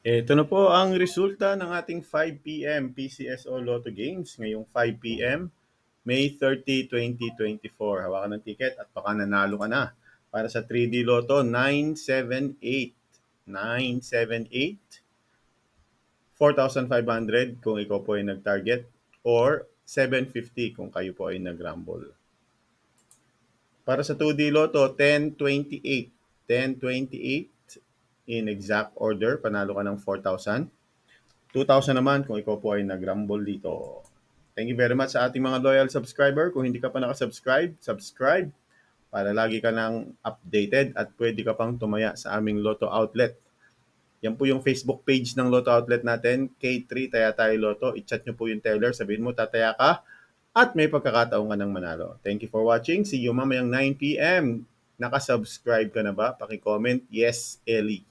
Ito na po ang resulta ng ating 5 p.m. PCSO Lotto Games ngayong 5 p.m. May 30, 2024. Hawakan ng ticket at baka nanalo ka na. Para sa 3D Lotto, 978. 978. 4,500 kung ikaw po ay nag-target or 750 kung kayo po ay nag-rumble. Para sa 2D Lotto, 1028. 1028 in exact order. Panalo ka ng 4,000. 2,000 naman kung ikaw po ay nag-rumble dito. Thank you very much sa ating mga loyal subscriber. Kung hindi ka pa nakasubscribe, subscribe para lagi ka nang updated at pwede ka pang tumaya sa aming Lotto Outlet. Yan po yung Facebook page ng Lotto Outlet natin, K3 Tayatay Lotto. I-chat nyo po yung teller, sabihin mo tataya ka at may pagkakataon ka ng manalo. Thank you for watching. See you mamayang 9 p.m. Nakasubscribe ka na ba? Paki-comment, yes, Ellie.